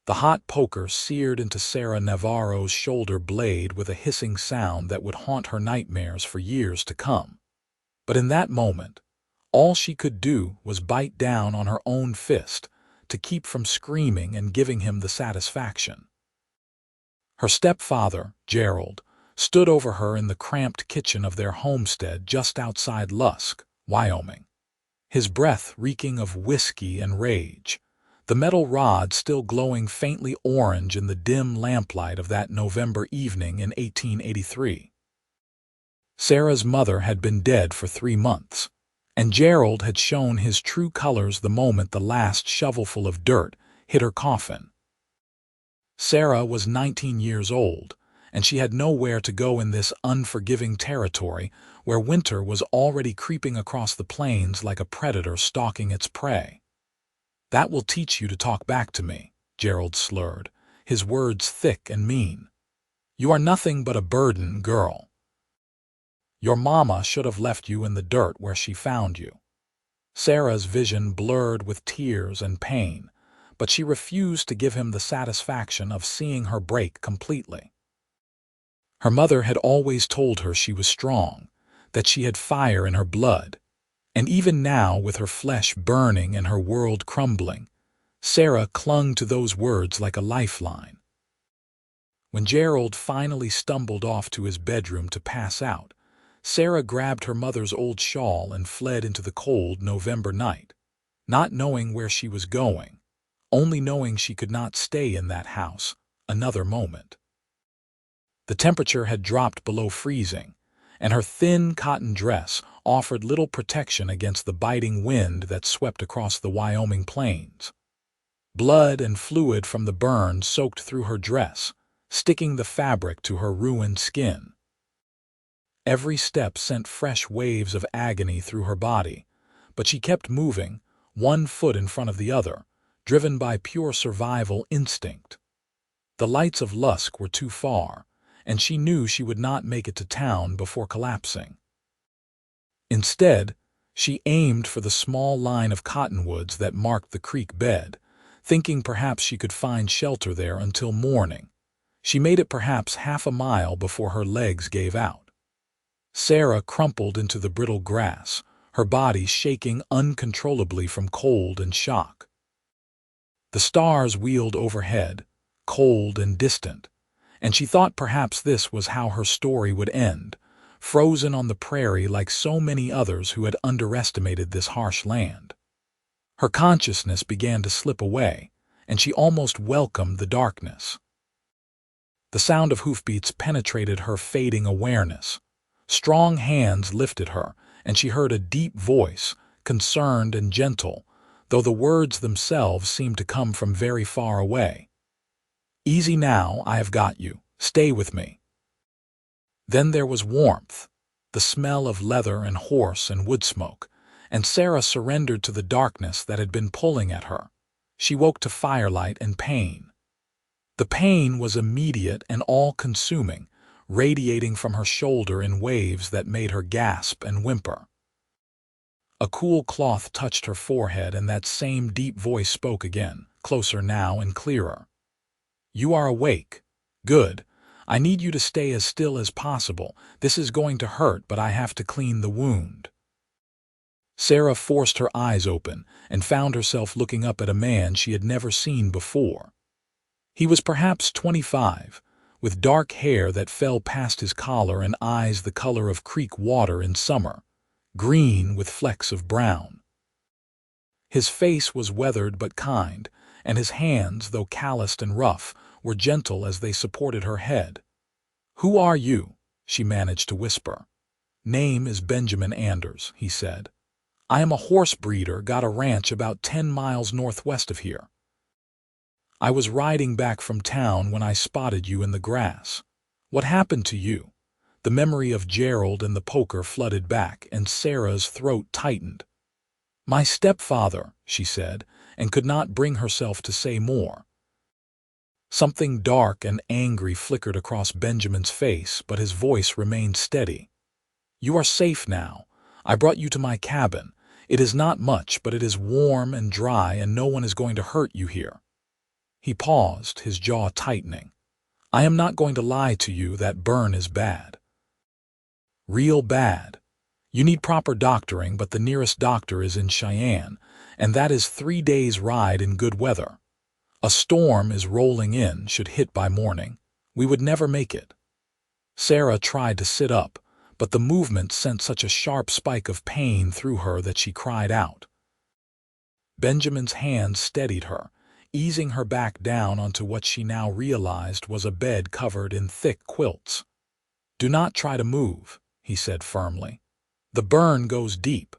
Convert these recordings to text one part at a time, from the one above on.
The hot poker seared into Sarah Navarro's shoulder blade with a hissing sound that would haunt her nightmares for years to come. But in that moment, all she could do was bite down on her own fist to keep from screaming and giving him the satisfaction. Her stepfather, Gerald, stood over her in the cramped kitchen of their homestead just outside Lusk, Wyoming, his breath reeking of whiskey and rage, the metal rod still glowing faintly orange in the dim lamplight of that November evening in 1883. Sarah's mother had been dead for 3 months, and Gerald had shown his true colors the moment the last shovelful of dirt hit her coffin. Sarah was 19 years old, and she had nowhere to go in this unforgiving territory where winter was already creeping across the plains like a predator stalking its prey. "That will teach you to talk back to me," Gerald slurred, his words thick and mean. "You are nothing but a burden, girl. Your mama should have left you in the dirt where she found you." Sarah's vision blurred with tears and pain, but she refused to give him the satisfaction of seeing her break completely. Her mother had always told her she was strong, that she had fire in her blood, and even now, with her flesh burning and her world crumbling, Sarah clung to those words like a lifeline. When Gerald finally stumbled off to his bedroom to pass out, Sarah grabbed her mother's old shawl and fled into the cold November night, not knowing where she was going, only knowing she could not stay in that house another moment. The temperature had dropped below freezing, and her thin cotton dress offered little protection against the biting wind that swept across the Wyoming plains. Blood and fluid from the burn soaked through her dress, sticking the fabric to her ruined skin. Every step sent fresh waves of agony through her body, but she kept moving, one foot in front of the other, driven by pure survival instinct. The lights of Lusk were too far, and she knew she would not make it to town before collapsing. Instead, she aimed for the small line of cottonwoods that marked the creek bed, thinking perhaps she could find shelter there until morning. She made it perhaps half a mile before her legs gave out. Sarah crumpled into the brittle grass, her body shaking uncontrollably from cold and shock. The stars wheeled overhead, cold and distant, and she thought perhaps this was how her story would end, frozen on the prairie like so many others who had underestimated this harsh land. Her consciousness began to slip away, and she almost welcomed the darkness. The sound of hoofbeats penetrated her fading awareness. Strong hands lifted her, and she heard a deep voice, concerned and gentle, though the words themselves seemed to come from very far away. "Easy now, I have got you. Stay with me." Then there was warmth, the smell of leather and horse and wood smoke, and Sarah surrendered to the darkness that had been pulling at her. She woke to firelight and pain. The pain was immediate and all-consuming, radiating from her shoulder in waves that made her gasp and whimper. A cool cloth touched her forehead, and that same deep voice spoke again, closer now and clearer. "You are awake. Good. I need you to stay as still as possible. This is going to hurt, but I have to clean the wound." Sarah forced her eyes open and found herself looking up at a man she had never seen before. He was perhaps 25, with dark hair that fell past his collar and eyes the color of creek water in summer, green with flecks of brown. His face was weathered but kind, and his hands, though calloused and rough, were gentle as they supported her head. "Who are you?" she managed to whisper. "Name is Benjamin Anders," he said. "I am a horse breeder, got a ranch about 10 miles northwest of here. I was riding back from town when I spotted you in the grass. What happened to you?" The memory of Gerald and the poker flooded back, and Sarah's throat tightened. "My stepfather," she said, and could not bring herself to say more. Something dark and angry flickered across Benjamin's face, but his voice remained steady. "You are safe now. I brought you to my cabin. It is not much, but it is warm and dry, and no one is going to hurt you here." He paused, his jaw tightening. I am not going to lie to you, that burn is bad. Real bad. You need proper doctoring, but the nearest doctor is in Cheyenne, and that is 3 days' ride in good weather. A storm is rolling in, should hit by morning. We would never make it. Sarah tried to sit up, but the movement sent such a sharp spike of pain through her that she cried out. Benjamin's hand steadied her, easing her back down onto what she now realized was a bed covered in thick quilts. Do not try to move, he said firmly. The burn goes deep.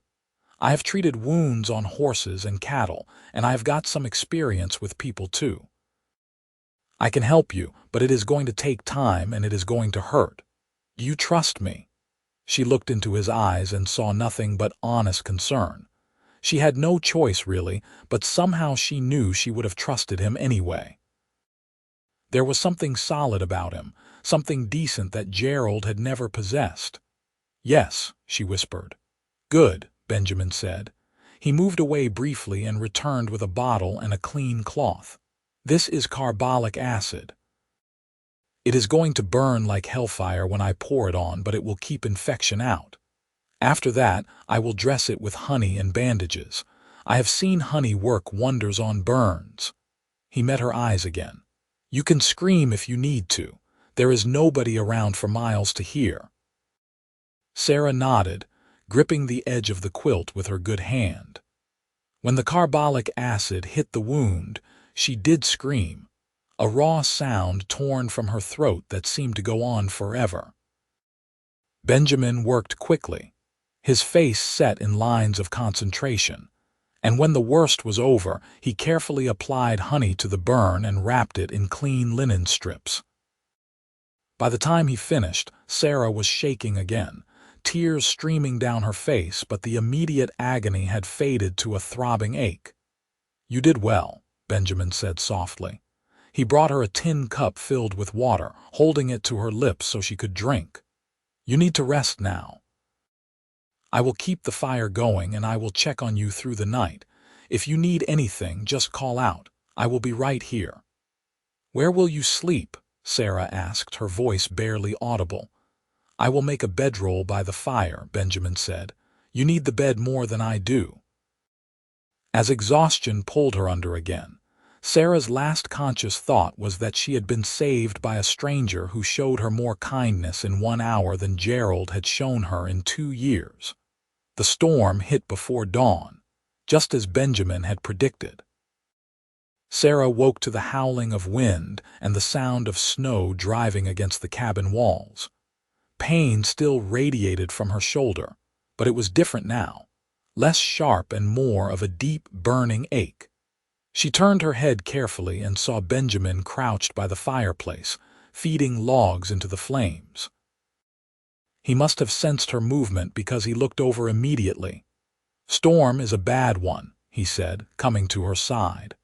I have treated wounds on horses and cattle, and I have got some experience with people too. I can help you, but it is going to take time and it is going to hurt. Do you trust me? She looked into his eyes and saw nothing but honest concern. She had no choice, really, but somehow she knew she would have trusted him anyway. There was something solid about him, something decent that Gerald had never possessed. Yes, she whispered. Good, Benjamin said. He moved away briefly and returned with a bottle and a clean cloth. This is carbolic acid. It is going to burn like hellfire when I pour it on, but it will keep infection out. After that, I will dress it with honey and bandages. I have seen honey work wonders on burns. He met her eyes again. You can scream if you need to. There is nobody around for miles to hear. Sarah nodded, gripping the edge of the quilt with her good hand. When the carbolic acid hit the wound, she did scream, a raw sound torn from her throat that seemed to go on forever. Benjamin worked quickly, his face set in lines of concentration, and when the worst was over, he carefully applied honey to the burn and wrapped it in clean linen strips. By the time he finished, Sarah was shaking again, tears streaming down her face, but the immediate agony had faded to a throbbing ache. You did well, Benjamin said softly. He brought her a tin cup filled with water, holding it to her lips so she could drink. You need to rest now. I will keep the fire going and I will check on you through the night. If you need anything, just call out. I will be right here. Where will you sleep? Sarah asked, her voice barely audible. I will make a bedroll by the fire, Benjamin said. You need the bed more than I do. As exhaustion pulled her under again, Sarah's last conscious thought was that she had been saved by a stranger who showed her more kindness in 1 hour than Gerald had shown her in 2 years. The storm hit before dawn, just as Benjamin had predicted. Sarah woke to the howling of wind and the sound of snow driving against the cabin walls. Pain still radiated from her shoulder, but it was different now, less sharp and more of a deep, burning ache. She turned her head carefully and saw Benjamin crouched by the fireplace, feeding logs into the flames. He must have sensed her movement because he looked over immediately. Storm is a bad one, he said, coming to her side.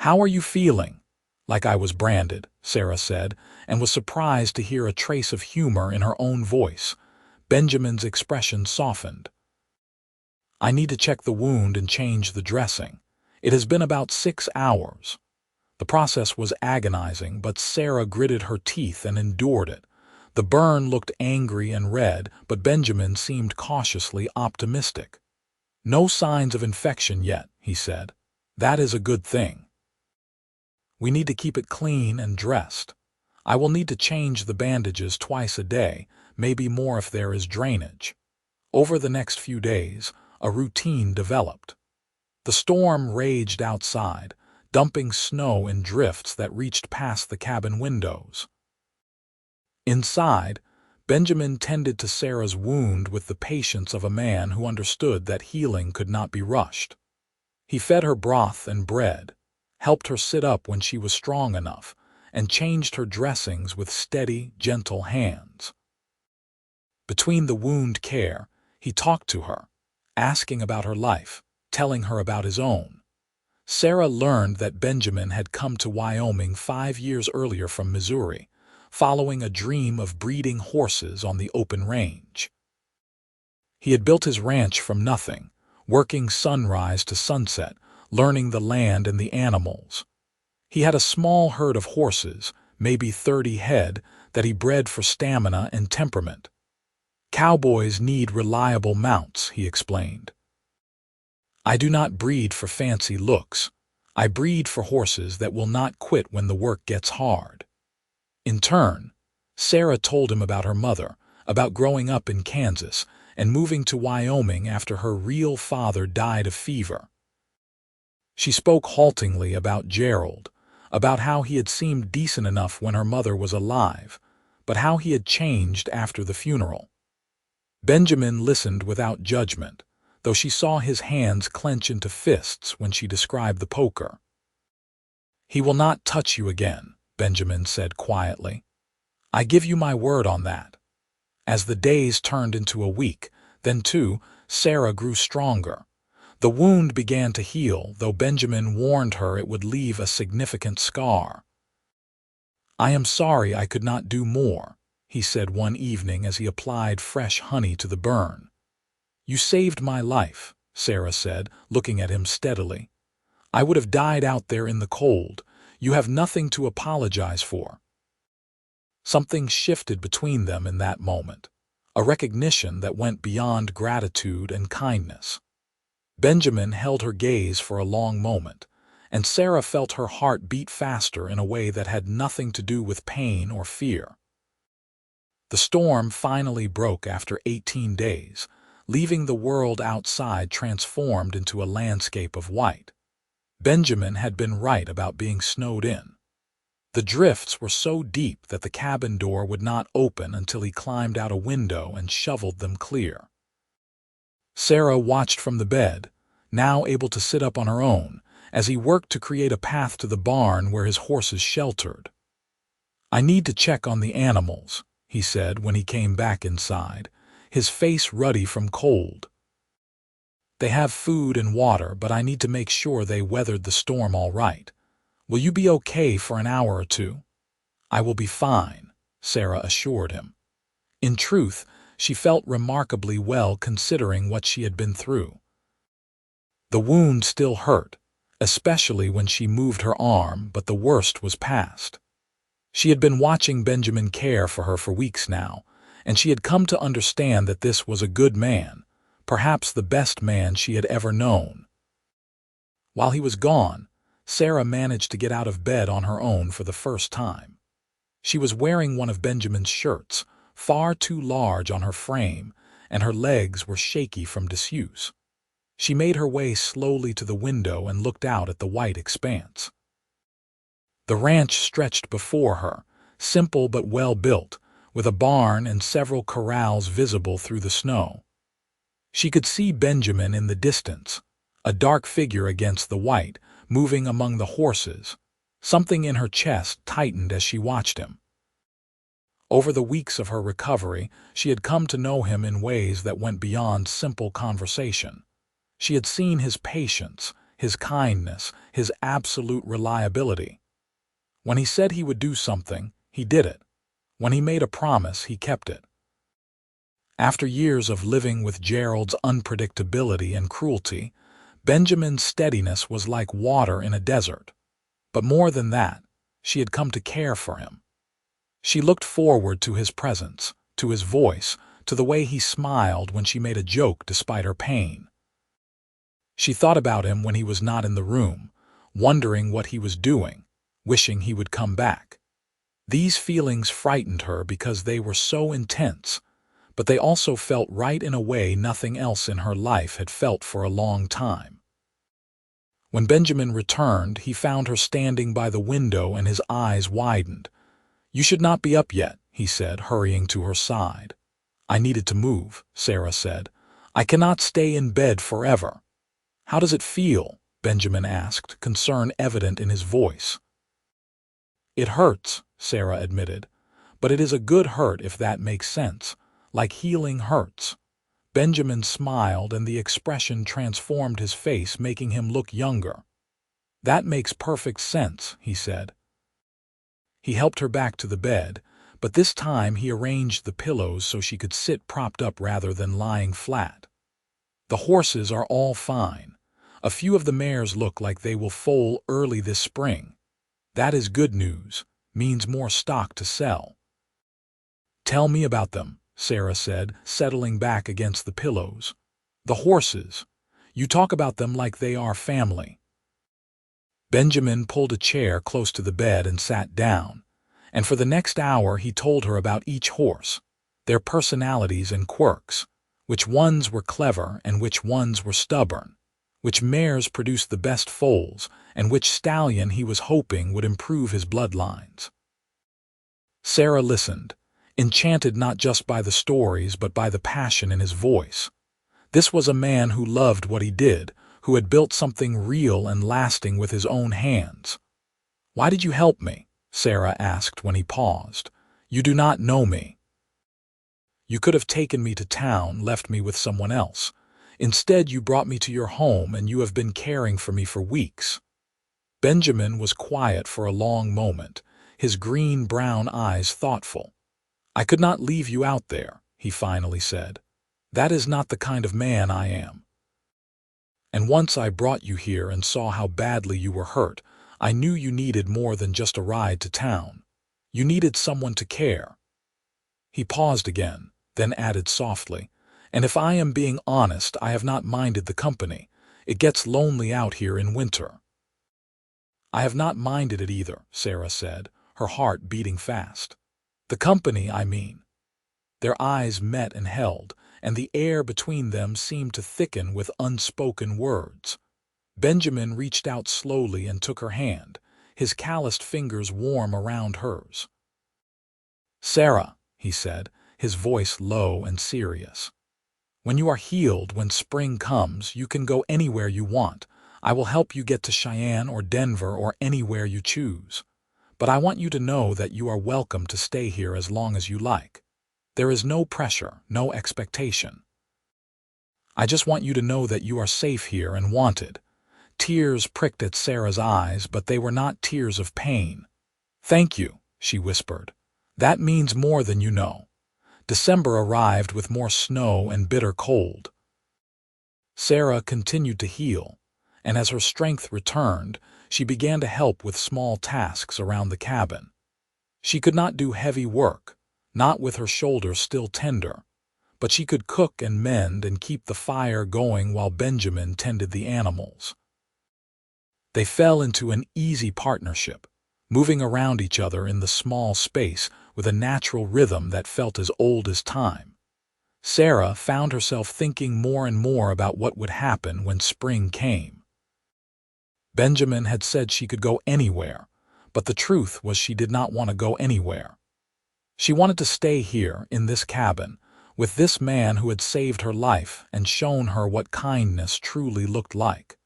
How are you feeling? Like I was branded, Sarah said, and was surprised to hear a trace of humor in her own voice. Benjamin's expression softened. I need to check the wound and change the dressing. It has been about 6 hours. The process was agonizing, but Sarah gritted her teeth and endured it. The burn looked angry and red, but Benjamin seemed cautiously optimistic. No signs of infection yet, he said. That is a good thing. We need to keep it clean and dressed. I will need to change the bandages twice a day, maybe more if there is drainage. Over the next few days, a routine developed. The storm raged outside, dumping snow in drifts that reached past the cabin windows. Inside, Benjamin tended to Sarah's wound with the patience of a man who understood that healing could not be rushed. He fed her broth and bread, helped her sit up when she was strong enough, and changed her dressings with steady, gentle hands. Between the wound care, he talked to her, asking about her life, telling her about his own. Sarah learned that Benjamin had come to Wyoming 5 years earlier from Missouri, following a dream of breeding horses on the open range. He had built his ranch from nothing, working sunrise to sunset, learning the land and the animals. He had a small herd of horses, maybe 30 head, that he bred for stamina and temperament. Cowboys need reliable mounts, he explained. I do not breed for fancy looks. I breed for horses that will not quit when the work gets hard. In turn, Sarah told him about her mother, about growing up in Kansas and moving to Wyoming after her real father died of fever. She spoke haltingly about Gerald, about how he had seemed decent enough when her mother was alive, but how he had changed after the funeral. Benjamin listened without judgment, though she saw his hands clench into fists when she described the poker. "He will not touch you again," Benjamin said quietly. "I give you my word on that." As the days turned into a week, then two, Sarah grew stronger. The wound began to heal, though Benjamin warned her it would leave a significant scar. "I am sorry I could not do more," he said one evening as he applied fresh honey to the burn. "You saved my life," Sarah said, looking at him steadily. "I would have died out there in the cold. You have nothing to apologize for." Something shifted between them in that moment, a recognition that went beyond gratitude and kindness. Benjamin held her gaze for a long moment, and Sarah felt her heart beat faster in a way that had nothing to do with pain or fear. The storm finally broke after 18 days, leaving the world outside transformed into a landscape of white. Benjamin had been right about being snowed in. The drifts were so deep that the cabin door would not open until he climbed out a window and shoveled them clear. Sarah watched from the bed, now able to sit up on her own, as he worked to create a path to the barn where his horses sheltered. "I need to check on the animals," he said when he came back inside, his face ruddy from cold. "They have food and water, but I need to make sure they weathered the storm all right. Will you be okay for an hour or two?" "I will be fine," Sarah assured him. In truth, she felt remarkably well considering what she had been through. The wound still hurt, especially when she moved her arm, but the worst was past. She had been watching Benjamin care for her for weeks now, and she had come to understand that this was a good man, perhaps the best man she had ever known. While he was gone, Sarah managed to get out of bed on her own for the first time. She was wearing one of Benjamin's shirts, far too large on her frame, and her legs were shaky from disuse. She made her way slowly to the window and looked out at the white expanse. The ranch stretched before her, simple but well built, with a barn and several corrals visible through the snow. She could see Benjamin in the distance, a dark figure against the white, moving among the horses. Something in her chest tightened as she watched him. Over the weeks of her recovery, she had come to know him in ways that went beyond simple conversation. She had seen his patience, his kindness, his absolute reliability. When he said he would do something, he did it. When he made a promise, he kept it. After years of living with Gerald's unpredictability and cruelty, Benjamin's steadiness was like water in a desert. But more than that, she had come to care for him. She looked forward to his presence, to his voice, to the way he smiled when she made a joke despite her pain. She thought about him when he was not in the room, wondering what he was doing, wishing he would come back. These feelings frightened her because they were so intense, but they also felt right in a way nothing else in her life had felt for a long time. When Benjamin returned, he found her standing by the window and his eyes widened. "You should not be up yet," he said, hurrying to her side. "I needed to move," Sarah said. "I cannot stay in bed forever." "How does it feel?" Benjamin asked, concern evident in his voice. "It hurts," Sarah admitted, "but it is a good hurt if that makes sense, like healing hurts." Benjamin smiled and the expression transformed his face, making him look younger. "That makes perfect sense," he said. He helped her back to the bed, but this time he arranged the pillows so she could sit propped up rather than lying flat. "The horses are all fine. A few of the mares look like they will foal early this spring." That is good news, means more stock to sell. Tell me about them, Sarah said, settling back against the pillows. The horses. You talk about them like they are family. Benjamin pulled a chair close to the bed and sat down, and for the next hour he told her about each horse, their personalities and quirks, which ones were clever and which ones were stubborn, which mares produced the best foals, and which stallion he was hoping would improve his bloodlines. Sarah listened, enchanted not just by the stories but by the passion in his voice. This was a man who loved what he did, who had built something real and lasting with his own hands. "Why did you help me?" Sarah asked when he paused. "You do not know me." "You could have taken me to town, left me with someone else. Instead, you brought me to your home, and you have been caring for me for weeks." Benjamin was quiet for a long moment, his green-brown eyes thoughtful. "I could not leave you out there," he finally said. "That is not the kind of man I am. And once I brought you here and saw how badly you were hurt, I knew you needed more than just a ride to town. You needed someone to care." He paused again, then added softly, "And if I am being honest, I have not minded the company. It gets lonely out here in winter." "I have not minded it either," Sarah said, her heart beating fast. "The company, I mean." Their eyes met and held, and the air between them seemed to thicken with unspoken words. Benjamin reached out slowly and took her hand, his calloused fingers warm around hers. "Sarah," he said, his voice low and serious, "when you are healed, when spring comes, you can go anywhere you want. I will help you get to Cheyenne or Denver or anywhere you choose. But I want you to know that you are welcome to stay here as long as you like. There is no pressure, no expectation. I just want you to know that you are safe here and wanted." Tears pricked at Sarah's eyes, but they were not tears of pain. "Thank you," she whispered. "That means more than you know." December arrived with more snow and bitter cold. Sarah continued to heal, and as her strength returned, she began to help with small tasks around the cabin. She could not do heavy work, not with her shoulders still tender, but she could cook and mend and keep the fire going while Benjamin tended the animals. They fell into an easy partnership, moving around each other in the small space with a natural rhythm that felt as old as time. Sarah found herself thinking more and more about what would happen when spring came. Benjamin had said she could go anywhere, but the truth was she did not want to go anywhere. She wanted to stay here in this cabin, with this man who had saved her life and shown her what kindness truly looked like.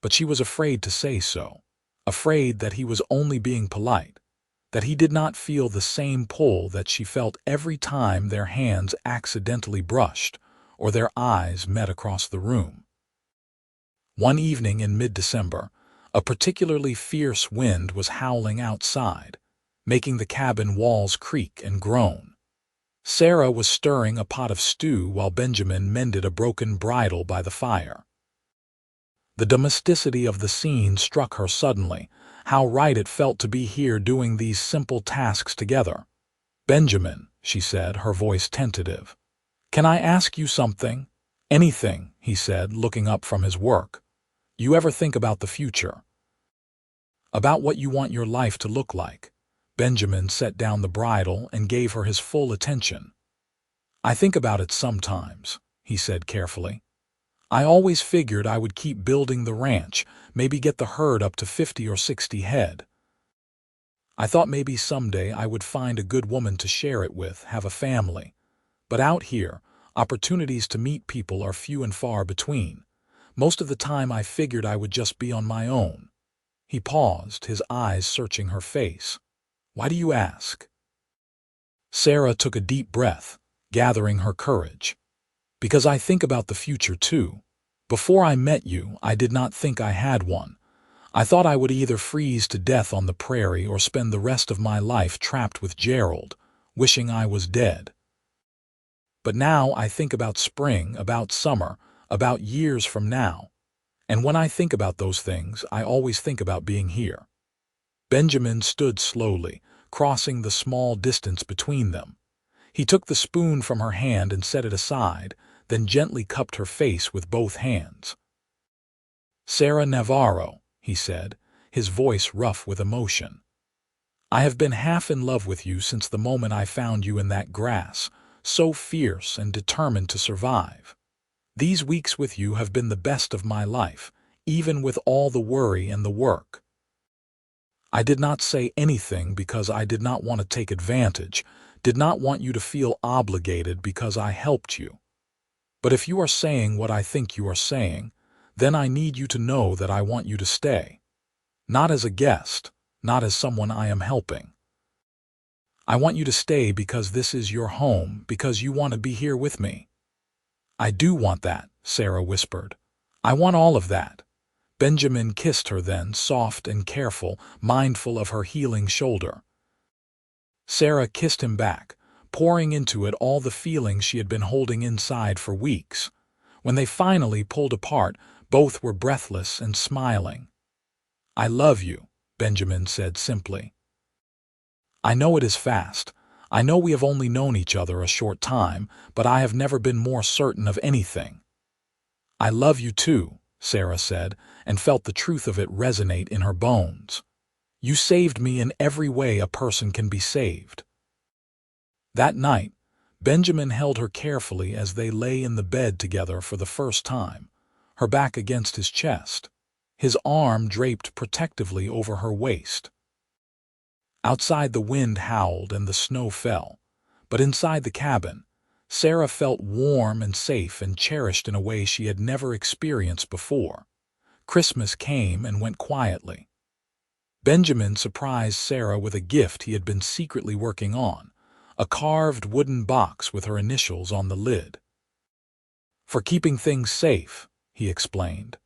But she was afraid to say so, afraid that he was only being polite, that he did not feel the same pull that she felt every time their hands accidentally brushed or their eyes met across the room. One evening in mid-December, a particularly fierce wind was howling outside, making the cabin walls creak and groan. Sarah was stirring a pot of stew while Benjamin mended a broken bridle by the fire. The domesticity of the scene struck her suddenly, how right it felt to be here doing these simple tasks together. "Benjamin," she said, her voice tentative. "Can I ask you something?" "Anything," he said, looking up from his work. "You ever think about the future? About what you want your life to look like?" Benjamin set down the bridle and gave her his full attention. "I think about it sometimes," he said carefully. "I always figured I would keep building the ranch, maybe get the herd up to 50 or 60 head. I thought maybe someday I would find a good woman to share it with, have a family. But out here, opportunities to meet people are few and far between. Most of the time I figured I would just be on my own." He paused, his eyes searching her face. "Why do you ask?" Sarah took a deep breath, gathering her courage. "Because I think about the future too. Before I met you, I did not think I had one. I thought I would either freeze to death on the prairie or spend the rest of my life trapped with Gerald, wishing I was dead. But now I think about spring, about summer, about years from now. And when I think about those things, I always think about being here." Benjamin stood slowly, crossing the small distance between them. He took the spoon from her hand and set it aside, then gently cupped her face with both hands. "Sarah Navarro," he said, his voice rough with emotion. "I have been half in love with you since the moment I found you in that grass, so fierce and determined to survive. These weeks with you have been the best of my life, even with all the worry and the work. I did not say anything because I did not want to take advantage, did not want you to feel obligated because I helped you. But if you are saying what I think you are saying, then I need you to know that I want you to stay. Not as a guest, not as someone I am helping. I want you to stay because this is your home, because you want to be here with me." "I do want that," Sarah whispered. "I want all of that." Benjamin kissed her then, soft and careful, mindful of her healing shoulder. Sarah kissed him back, pouring into it all the feelings she had been holding inside for weeks. When they finally pulled apart, both were breathless and smiling. "I love you," Benjamin said simply. "I know it is fast. I know we have only known each other a short time, but I have never been more certain of anything." "I love you too," Sarah said, and felt the truth of it resonate in her bones. "You saved me in every way a person can be saved." That night, Benjamin held her carefully as they lay in the bed together for the first time, her back against his chest, his arm draped protectively over her waist. Outside the wind howled and the snow fell, but inside the cabin, Sarah felt warm and safe and cherished in a way she had never experienced before. Christmas came and went quietly. Benjamin surprised Sarah with a gift he had been secretly working on, a carved wooden box with her initials on the lid. "For keeping things safe," he explained.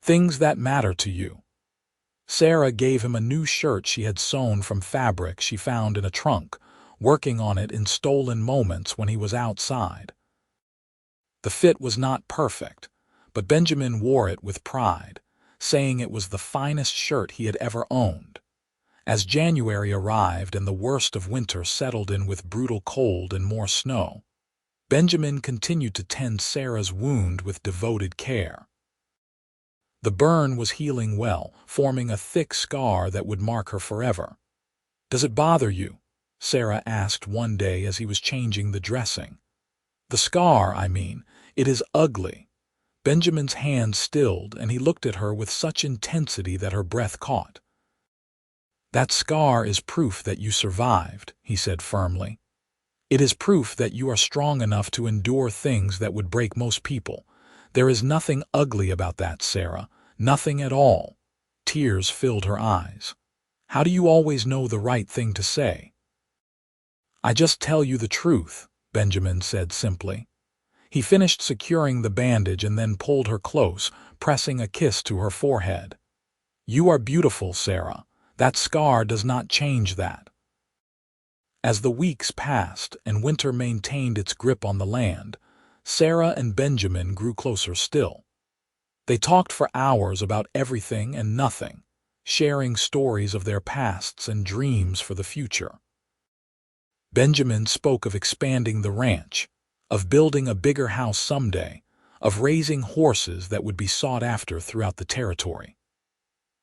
"Things that matter to you." Sarah gave him a new shirt she had sewn from fabric she found in a trunk, working on it in stolen moments when he was outside. The fit was not perfect, but Benjamin wore it with pride, saying it was the finest shirt he had ever owned. As January arrived and the worst of winter settled in with brutal cold and more snow, Benjamin continued to tend Sarah's wound with devoted care. The burn was healing well, forming a thick scar that would mark her forever. "Does it bother you?" Sarah asked one day as he was changing the dressing. "The scar, I mean. It is ugly." Benjamin's hand stilled, and he looked at her with such intensity that her breath caught. "That scar is proof that you survived," he said firmly. "It is proof that you are strong enough to endure things that would break most people. There is nothing ugly about that, Sarah. Nothing at all." Tears filled her eyes. "How do you always know the right thing to say?" "I just tell you the truth," Benjamin said simply. He finished securing the bandage and then pulled her close, pressing a kiss to her forehead. "You are beautiful, Sarah. That scar does not change that." As the weeks passed and winter maintained its grip on the land, Sarah and Benjamin grew closer still. They talked for hours about everything and nothing, sharing stories of their pasts and dreams for the future. Benjamin spoke of expanding the ranch, of building a bigger house someday, of raising horses that would be sought after throughout the territory.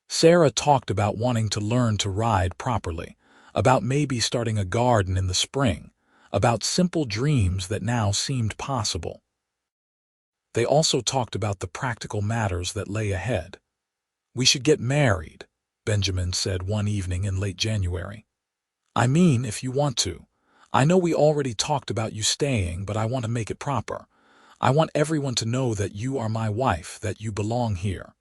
Sarah talked about wanting to learn to ride properly, about maybe starting a garden in the spring, about simple dreams that now seemed possible. They also talked about the practical matters that lay ahead. "We should get married," Benjamin said one evening in late January. "I mean, if you want to. I know we already talked about you staying, but I want to make it proper. I want everyone to know that you are my wife, that you belong here."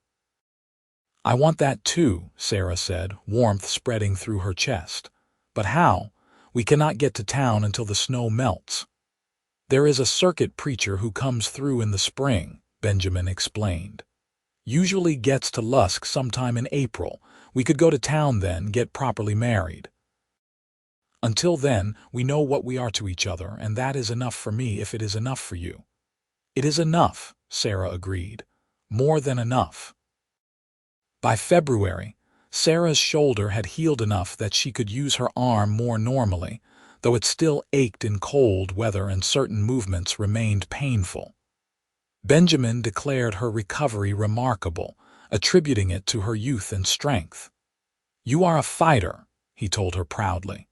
"I want that too," Sarah said, warmth spreading through her chest. "But how? We cannot get to town until the snow melts." "There is a circuit preacher who comes through in the spring," Benjamin explained. "Usually gets to Lusk sometime in April. We could go to town then, get properly married. Until then, we know what we are to each other, and that is enough for me if it is enough for you." "It is enough," Sarah agreed. "More than enough." By February, Sarah's shoulder had healed enough that she could use her arm more normally, though it still ached in cold weather and certain movements remained painful. Benjamin declared her recovery remarkable, attributing it to her youth and strength. "You are a fighter," he told her proudly.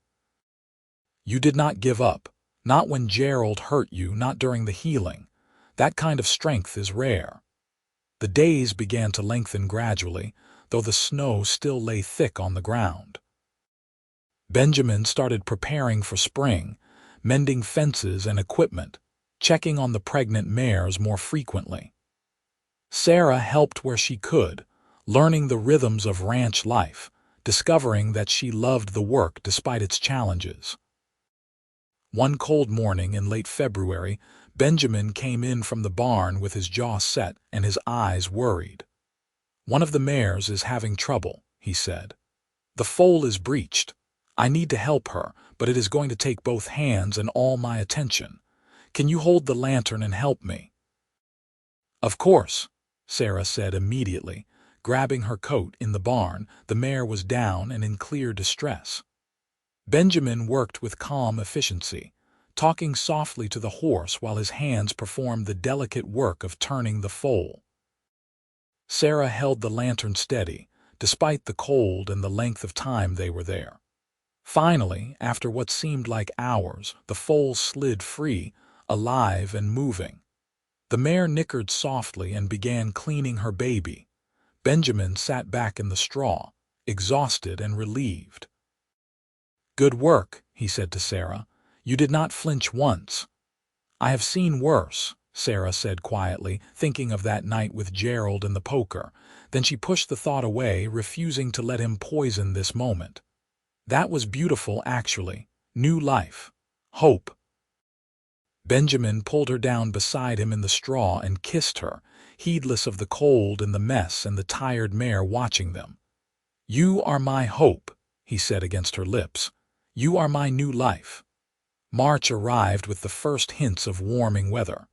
"You did not give up, not when Gerald hurt you, not during the healing. That kind of strength is rare." The days began to lengthen gradually, though the snow still lay thick on the ground. Benjamin started preparing for spring, mending fences and equipment, checking on the pregnant mares more frequently. Sarah helped where she could, learning the rhythms of ranch life, discovering that she loved the work despite its challenges. One cold morning in late February, Benjamin came in from the barn with his jaw set and his eyes worried. "One of the mares is having trouble," he said. "The foal is breached. I need to help her, but it is going to take both hands and all my attention. Can you hold the lantern and help me?" "Of course," Sarah said immediately. Grabbing her coat in the barn, the mare was down and in clear distress. Benjamin worked with calm efficiency, talking softly to the horse while his hands performed the delicate work of turning the foal. Sarah held the lantern steady, despite the cold and the length of time they were there. Finally, after what seemed like hours, the foal slid free, alive and moving. The mare nickered softly and began cleaning her baby. Benjamin sat back in the straw, exhausted and relieved. "Good work," he said to Sarah. "You did not flinch once." "I have seen worse," Sarah said quietly, thinking of that night with Gerald and the poker. Then she pushed the thought away, refusing to let him poison this moment. That was beautiful, actually. New life. Hope. Benjamin pulled her down beside him in the straw and kissed her, heedless of the cold and the mess and the tired mare watching them. "You are my hope," he said against her lips. "You are my new life." March arrived with the first hints of warming weather.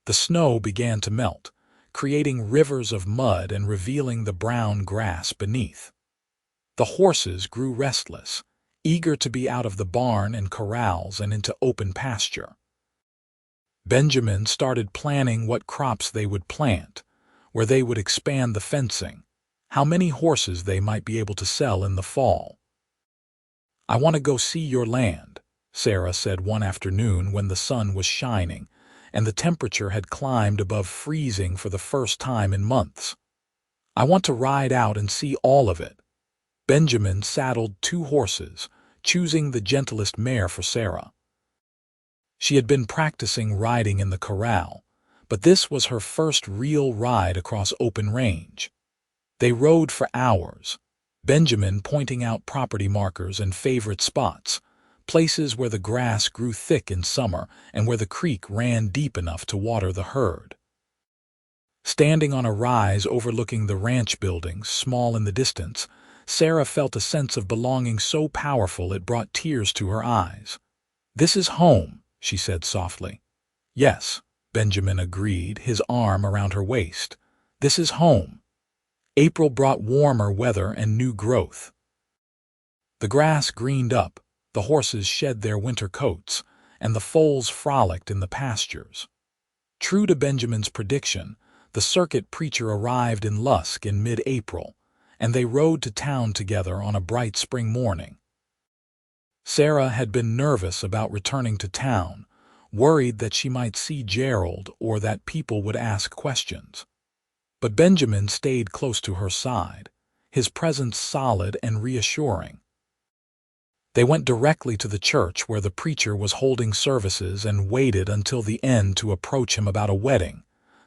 The snow began to melt, creating rivers of mud and revealing the brown grass beneath. The horses grew restless, eager to be out of the barn and corrals and into open pasture. Benjamin started planning what crops they would plant, where they would expand the fencing, how many horses they might be able to sell in the fall. "I want to go see your land," Sarah said one afternoon when the sun was shining, and the temperature had climbed above freezing for the first time in months. "I want to ride out and see all of it." Benjamin saddled 2 horses, choosing the gentlest mare for Sarah. She had been practicing riding in the corral, but this was her first real ride across open range. They rode for hours, Benjamin pointing out property markers and favorite spots, places where the grass grew thick in summer and where the creek ran deep enough to water the herd. Standing on a rise overlooking the ranch buildings, small in the distance, Sarah felt a sense of belonging so powerful it brought tears to her eyes. "This is home," she said softly. "Yes," Benjamin agreed, his arm around her waist. "This is home." April brought warmer weather and new growth. The grass greened up, the horses shed their winter coats, and the foals frolicked in the pastures. True to Benjamin's prediction, the circuit preacher arrived in Lusk in mid-April, and they rode to town together on a bright spring morning. Sarah had been nervous about returning to town, worried that she might see Gerald or that people would ask questions. But Benjamin stayed close to her side, his presence solid and reassuring. They went directly to the church where the preacher was holding services and waited until the end to approach him about a wedding.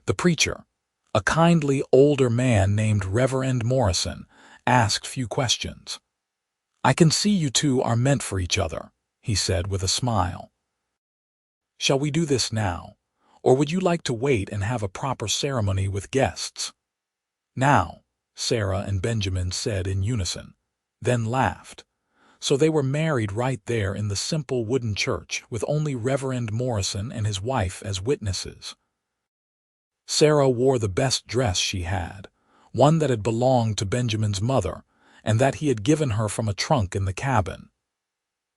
The preacher, a kindly older man named Reverend Morrison, asked few questions. "I can see you two are meant for each other," he said with a smile. "Shall we do this now, or would you like to wait and have a proper ceremony with guests?" "Now," Sarah and Benjamin said in unison, then laughed. So they were married right there in the simple wooden church with only Reverend Morrison and his wife as witnesses. Sarah wore the best dress she had, one that had belonged to Benjamin's mother, and that he had given her from a trunk in the cabin.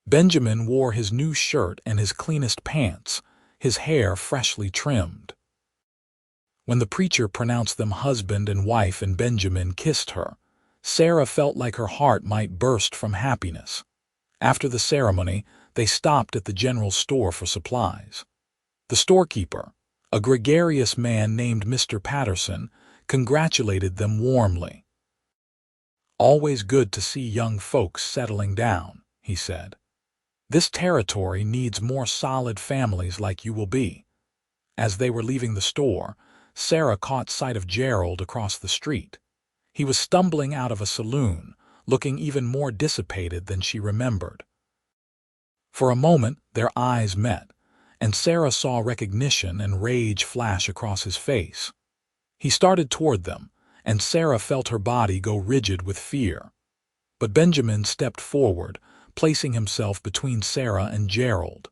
Benjamin wore his new shirt and his cleanest pants, his hair freshly trimmed. When the preacher pronounced them husband and wife and Benjamin kissed her, Sarah felt like her heart might burst from happiness. After the ceremony, they stopped at the general store for supplies. The storekeeper, a gregarious man named Mr. Patterson, congratulated them warmly. "Always good to see young folks settling down," he said. "This territory needs more solid families like you will be." As they were leaving the store, Sarah caught sight of Gerald across the street. He was stumbling out of a saloon, looking even more dissipated than she remembered. For a moment, their eyes met, and Sarah saw recognition and rage flash across his face. He started toward them, and Sarah felt her body go rigid with fear. But Benjamin stepped forward, placing himself between Sarah and Gerald.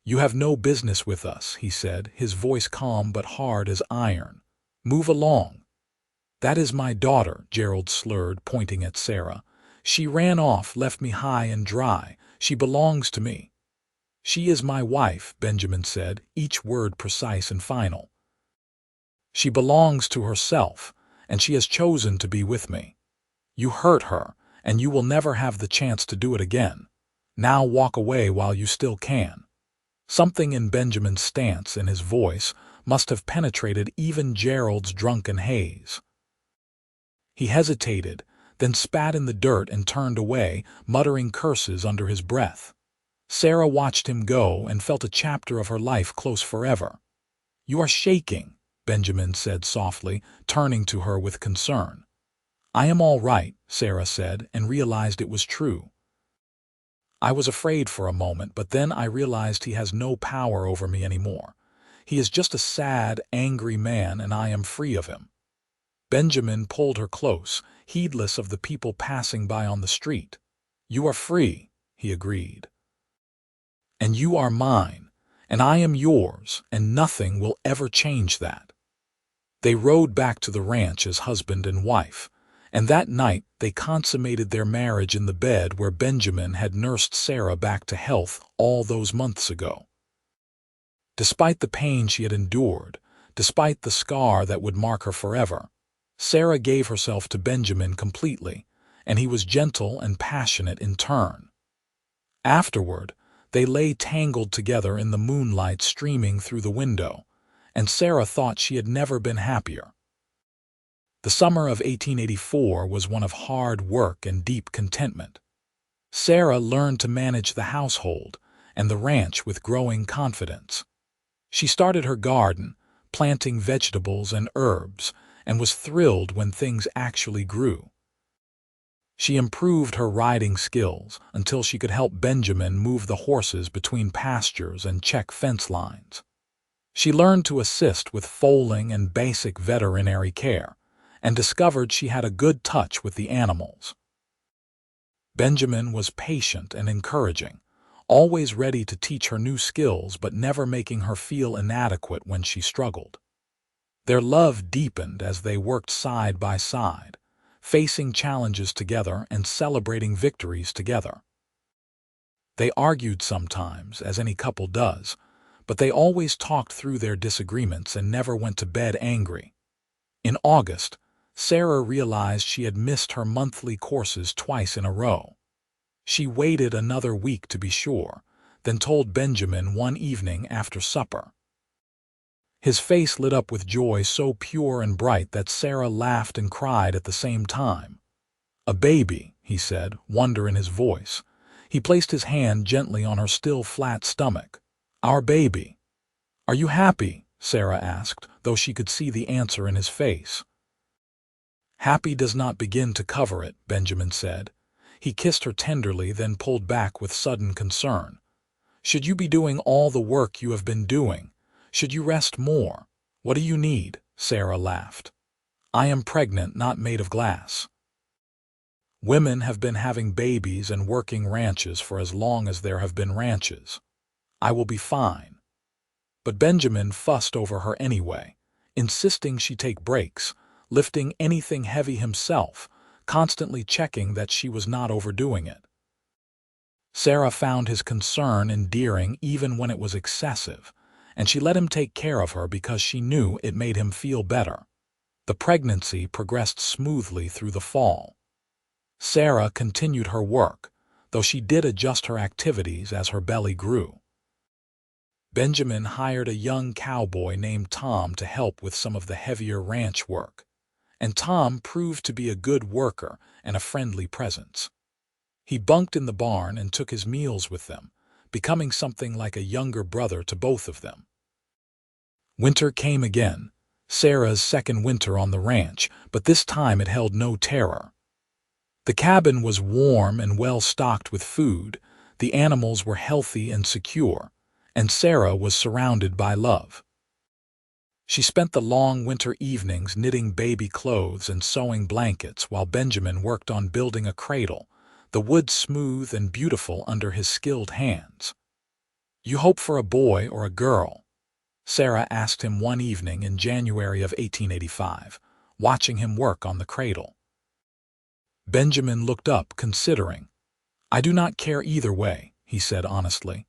"You have no business with us," he said, his voice calm but hard as iron. "Move along." "That is my daughter," Gerald slurred, pointing at Sarah. "She ran off, left me high and dry. She belongs to me." "She is my wife," Benjamin said, each word precise and final. "She belongs to herself, and she has chosen to be with me. You hurt her, and you will never have the chance to do it again. Now walk away while you still can." Something in Benjamin's stance and his voice must have penetrated even Gerald's drunken haze. He hesitated, then spat in the dirt and turned away, muttering curses under his breath. Sarah watched him go and felt a chapter of her life close forever. "You are shaking," Benjamin said softly, turning to her with concern. "I am all right," Sarah said, and realized it was true. "I was afraid for a moment, but then I realized he has no power over me anymore. He is just a sad, angry man, and I am free of him." Benjamin pulled her close, heedless of the people passing by on the street. "You are free," he agreed. "And you are mine, and I am yours, and nothing will ever change that." They rode back to the ranch as husband and wife, and that night they consummated their marriage in the bed where Benjamin had nursed Sarah back to health all those months ago. Despite the pain she had endured, despite the scar that would mark her forever, Sarah gave herself to Benjamin completely, and he was gentle and passionate in turn. Afterward, they lay tangled together in the moonlight streaming through the window, and Sarah thought she had never been happier. The summer of 1884 was one of hard work and deep contentment. Sarah learned to manage the household and the ranch with growing confidence. She started her garden, planting vegetables and herbs, and was thrilled when things actually grew. She improved her riding skills until she could help Benjamin move the horses between pastures and check fence lines. She learned to assist with foaling and basic veterinary care, and discovered she had a good touch with the animals. Benjamin was patient and encouraging, always ready to teach her new skills but never making her feel inadequate when she struggled. Their love deepened as they worked side by side, facing challenges together and celebrating victories together. They argued sometimes, as any couple does, but they always talked through their disagreements and never went to bed angry. In August, Sarah realized she had missed her monthly courses twice in a row. She waited another week to be sure, then told Benjamin one evening after supper. His face lit up with joy so pure and bright that Sarah laughed and cried at the same time. "A baby," he said, wonder in his voice. He placed his hand gently on her still flat stomach. "Our baby." "Are you happy?" Sarah asked, though she could see the answer in his face. "Happy does not begin to cover it," Benjamin said. He kissed her tenderly, then pulled back with sudden concern. "Should you be doing all the work you have been doing? Should you rest more? What do you need?" Sarah laughed. "I am pregnant, not made of glass. Women have been having babies and working ranches for as long as there have been ranches. I will be fine." But Benjamin fussed over her anyway, insisting she take breaks, lifting anything heavy himself, constantly checking that she was not overdoing it. Sarah found his concern endearing even when it was excessive, and she let him take care of her because she knew it made him feel better. The pregnancy progressed smoothly through the fall. Sarah continued her work, though she did adjust her activities as her belly grew. Benjamin hired a young cowboy named Tom to help with some of the heavier ranch work, and Tom proved to be a good worker and a friendly presence. He bunked in the barn and took his meals with them, becoming something like a younger brother to both of them. Winter came again, Sarah's second winter on the ranch, but this time it held no terror. The cabin was warm and well stocked with food, the animals were healthy and secure, and Sarah was surrounded by love. She spent the long winter evenings knitting baby clothes and sewing blankets while Benjamin worked on building a cradle, the wood smooth and beautiful under his skilled hands. "You hope for a boy or a girl?" Sarah asked him one evening in January of 1885, watching him work on the cradle. Benjamin looked up, considering. "I do not care either way," he said honestly.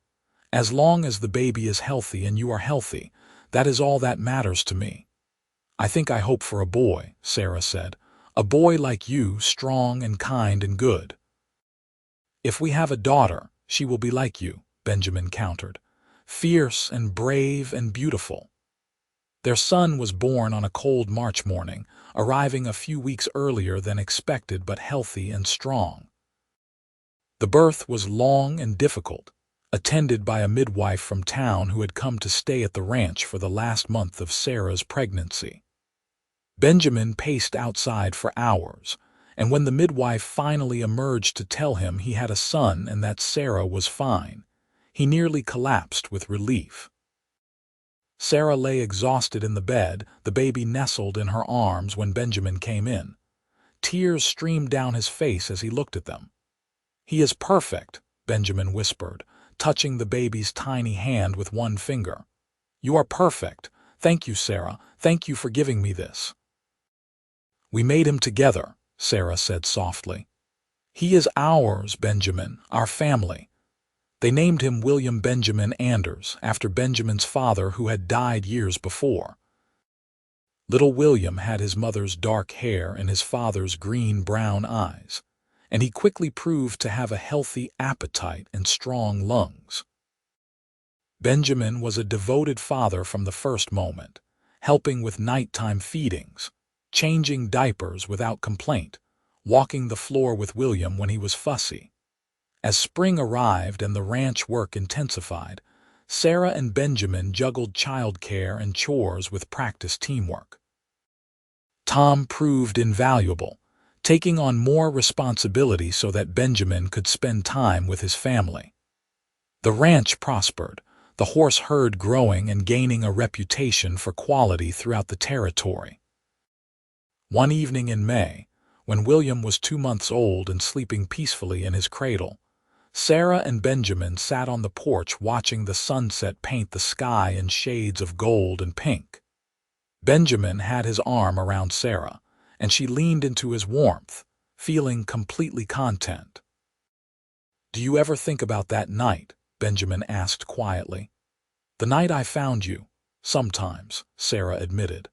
"As long as the baby is healthy and you are healthy, that is all that matters to me." "I think I hope for a boy," Sarah said. "A boy like you, strong and kind and good." "If we have a daughter, she will be like you," Benjamin countered. "Fierce and brave and beautiful." Their son was born on a cold March morning, arriving a few weeks earlier than expected but healthy and strong. The birth was long and difficult, attended by a midwife from town who had come to stay at the ranch for the last month of Sarah's pregnancy. Benjamin paced outside for hours, and when the midwife finally emerged to tell him he had a son and that Sarah was fine, he nearly collapsed with relief. Sarah lay exhausted in the bed, the baby nestled in her arms when Benjamin came in. Tears streamed down his face as he looked at them. "He is perfect," Benjamin whispered, touching the baby's tiny hand with one finger. "You are perfect. Thank you, Sarah. Thank you for giving me this." "We made him together," Sarah said softly. "He is ours, Benjamin, our family." They named him William Benjamin Anders, after Benjamin's father who had died years before. Little William had his mother's dark hair and his father's green-brown eyes, and he quickly proved to have a healthy appetite and strong lungs. Benjamin was a devoted father from the first moment, helping with nighttime feedings, changing diapers without complaint, walking the floor with William when he was fussy. As spring arrived and the ranch work intensified, Sarah and Benjamin juggled childcare and chores with practiced teamwork. Tom proved invaluable, taking on more responsibility so that Benjamin could spend time with his family. The ranch prospered, the horse herd growing and gaining a reputation for quality throughout the territory. One evening in May, when William was 2 months old and sleeping peacefully in his cradle, Sarah and Benjamin sat on the porch watching the sunset paint the sky in shades of gold and pink. Benjamin had his arm around Sarah, and she leaned into his warmth, feeling completely content. "Do you ever think about that night?" Benjamin asked quietly. "The night I found you." "Sometimes," Sarah admitted.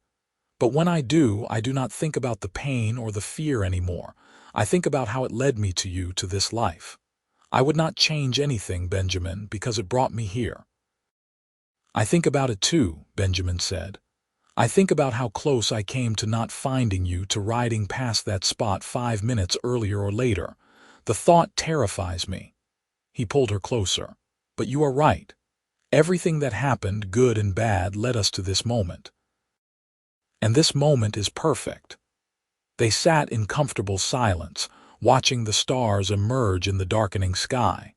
"But when I do not think about the pain or the fear anymore. I think about how it led me to you, to this life. I would not change anything, Benjamin, because it brought me here." "I think about it too," Benjamin said. "I think about how close I came to not finding you, to riding past that spot 5 minutes earlier or later. The thought terrifies me." He pulled her closer. "But you are right. Everything that happened, good and bad, led us to this moment. And this moment is perfect." They sat in comfortable silence, watching the stars emerge in the darkening sky.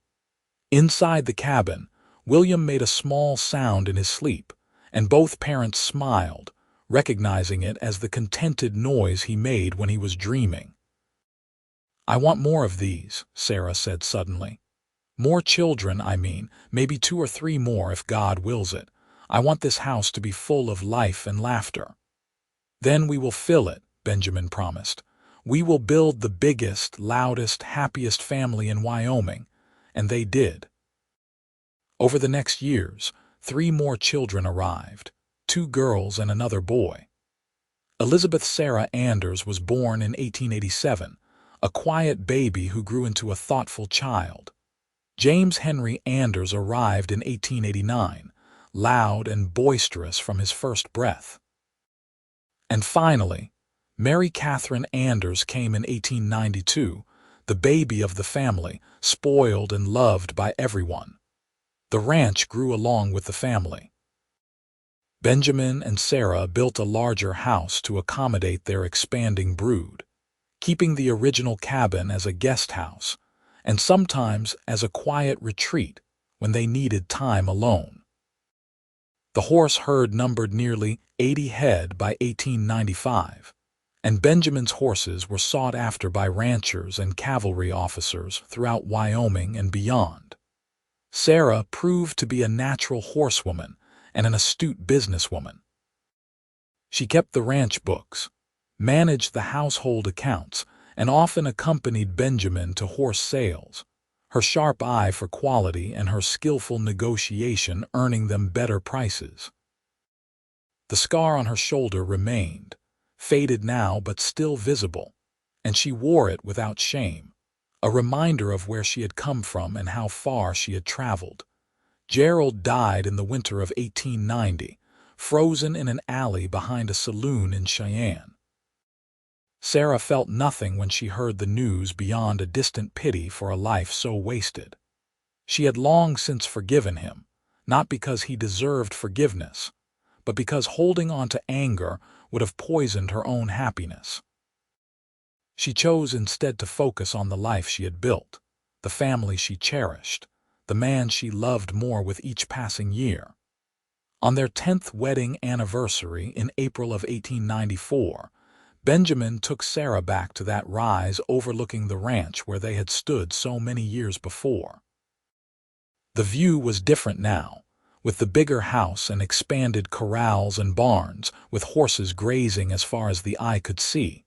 Inside the cabin, William made a small sound in his sleep, and both parents smiled, recognizing it as the contented noise he made when he was dreaming. "I want more of these," Sarah said suddenly. "More children, I mean, maybe 2 or 3 more if God wills it. I want this house to be full of life and laughter." "Then we will fill it," Benjamin promised. "We will build the biggest, loudest, happiest family in Wyoming." And they did. Over the next years, 3 more children arrived, 2 girls and another boy. Elizabeth Sarah Anders was born in 1887, a quiet baby who grew into a thoughtful child. James Henry Anders arrived in 1889, loud and boisterous from his first breath. And finally, Mary Catherine Anders came in 1892, the baby of the family, spoiled and loved by everyone. The ranch grew along with the family. Benjamin and Sarah built a larger house to accommodate their expanding brood, keeping the original cabin as a guest house, and sometimes as a quiet retreat when they needed time alone. The horse herd numbered nearly 80 head by 1895, and Benjamin's horses were sought after by ranchers and cavalry officers throughout Wyoming and beyond. Sarah proved to be a natural horsewoman and an astute businesswoman. She kept the ranch books, managed the household accounts, and often accompanied Benjamin to horse sales, her sharp eye for quality and her skillful negotiation earning them better prices. The scar on her shoulder remained, faded now but still visible, and she wore it without shame, a reminder of where she had come from and how far she had traveled. Gerald died in the winter of 1890, frozen in an alley behind a saloon in Cheyenne. Sarah felt nothing when she heard the news beyond a distant pity for a life so wasted. She had long since forgiven him, not because he deserved forgiveness, but because holding on to anger would have poisoned her own happiness. She chose instead to focus on the life she had built, the family she cherished, the man she loved more with each passing year. On their 10th wedding anniversary in April of 1894, Benjamin took Sarah back to that rise overlooking the ranch where they had stood so many years before. The view was different now, with the bigger house and expanded corrals and barns, with horses grazing as far as the eye could see.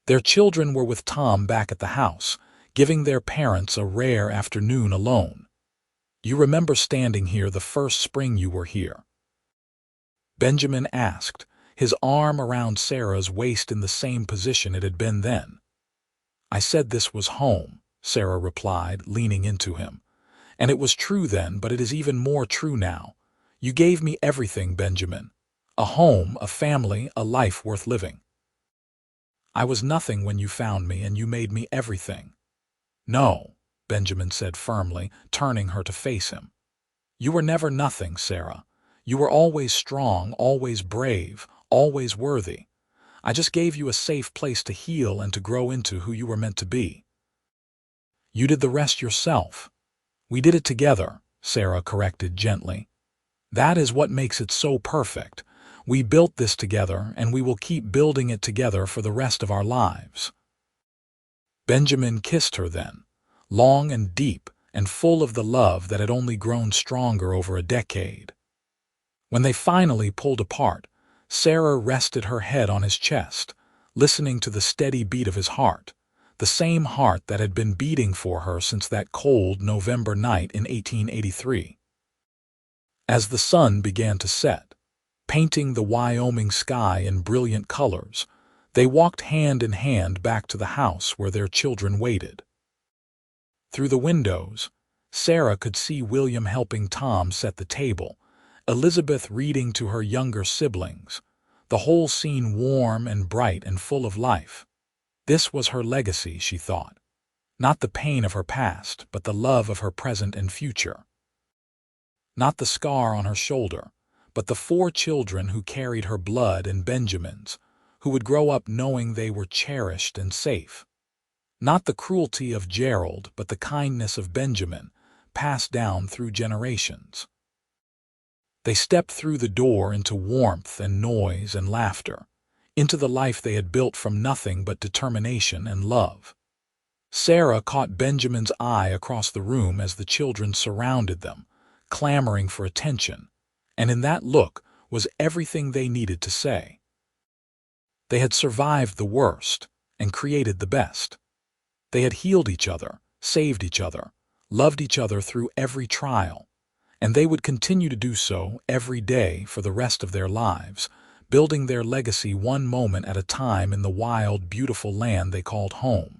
Their children were with Tom back at the house, giving their parents a rare afternoon alone. "You remember standing here the first spring you were here?" Benjamin asked, his arm around Sarah's waist in the same position it had been then. "I said this was home," Sarah replied, leaning into him. "And it was true then, but it is even more true now. You gave me everything, Benjamin. A home, a family, a life worth living. I was nothing when you found me, and you made me everything." "No," Benjamin said firmly, turning her to face him. "You were never nothing, Sarah. You were always strong, always brave, always worthy. I just gave you a safe place to heal and to grow into who you were meant to be." "You did the rest yourself." "We did it together," Sarah corrected gently. "That is what makes it so perfect. We built this together, and we will keep building it together for the rest of our lives." Benjamin kissed her then, long and deep and full of the love that had only grown stronger over a decade. When they finally pulled apart, Sarah rested her head on his chest, listening to the steady beat of his heart, the same heart that had been beating for her since that cold November night in 1883. As the sun began to set, painting the Wyoming sky in brilliant colors, they walked hand in hand back to the house where their children waited. Through the windows, Sarah could see William helping Tom set the table, Elizabeth reading to her younger siblings, the whole scene warm and bright and full of life. This was her legacy, she thought. Not the pain of her past, but the love of her present and future. Not the scar on her shoulder, but the 4 children who carried her blood and Benjamin's, who would grow up knowing they were cherished and safe. Not the cruelty of Gerald, but the kindness of Benjamin, passed down through generations. They stepped through the door into warmth and noise and laughter, into the life they had built from nothing but determination and love. Sarah caught Benjamin's eye across the room as the children surrounded them, clamoring for attention, and in that look was everything they needed to say. They had survived the worst and created the best. They had healed each other, saved each other, loved each other through every trial, and they would continue to do so every day for the rest of their lives, building their legacy one moment at a time in the wild, beautiful land they called home.